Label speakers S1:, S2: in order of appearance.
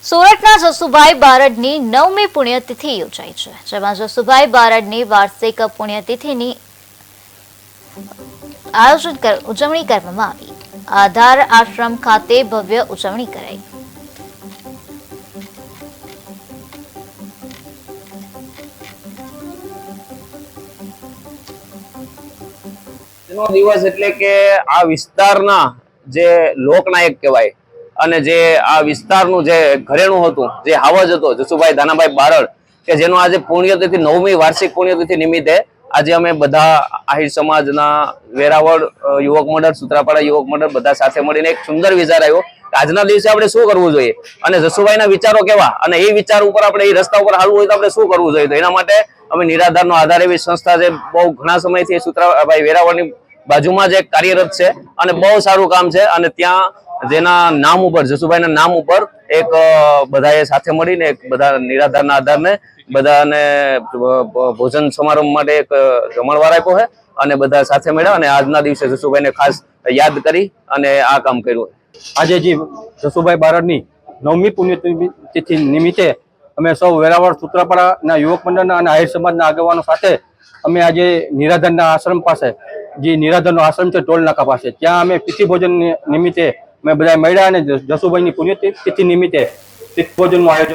S1: સુરતના જસુભાઈ બારડની 9મી પુણ્યતિથિ યોજાઈ છે, જેમાં જસુભાઈ બારડની વાર્ષિક પુણ્યતિથિની ઉજવણી કરવામાં આવી। આધાર આશ્રમ ખાતે ભવ્ય ઉજવણી કરાઈ।
S2: દિવસ એટલે કે આ વિસ્તારના જે લોકનાયક કહેવાય અને જે આ વિસ્તારનું જે ઘરેણું હતું, જે હાવજ હતો જસુભાઈ ધાનાભાઈ બારડ, કે જેનો આજે પુણ્યતિથિ 9મી વાર્ષિક પુણ્યતિથિ નિમિત્તે આજે અમે બધા આહિર સમાજના વેરાવળ યુવક મંડળ, સૂત્રાપાડા યુવક મંડળ બધા સાથે મળીને એક સુંદર વિચાર આવ્યો કે આજના દિવસે આપણે શું કરવું જોઈએ અને જસુભાઈના વિચારો કેવા અને એ વિચાર ઉપર આપણે એ રસ્તા ઉપર હાલવું હોય તો આપણે શું કરવું જોઈએ। તો એના માટે અમે નિરાધારનો આધાર એવી સંસ્થા છે, બહુ ઘણા સમયથી સૂત્રાભાઈ વેરાવળની બાજુમાં જ એક કાર્યરત છે અને બહુ સારું કામ છે। અને ત્યાં જેના નામ ઉપર, જસુભાઈના નામ ઉપર એક બધાએ સાથે મળીને એક બધા નિરાધારના આધારને બધાને ભોજન સમારંભ માટે એક જમણવાર આપ્યો છે અને બધા સાથે મળ્યા અને આજના દિવસે જસુભાઈને ખાસ યાદ કરી અને આ કામ કર્યું।
S3: આજે જે જસુભાઈ બારડની 9મી પુણ્યતિથિ નિમિત્તે અમે સૌ વેરાવળ સૂત્રાપાડાના યુવક મંડળના અને આહિર સમાજના આગેવાનો સાથે અમે આજે નિરાધારના આશ્રમ પાસે, જે નિરાધારનો આશ્રમ છે ટોલ નાકા પાસે, ત્યાં અમે તિથિ ભોજન નિમિત્તે અમે બધા મળ્યા અને જસુભાઈની પુણ્યતિથિ નિમિત્તે તિથિ ભોજનનું આયોજન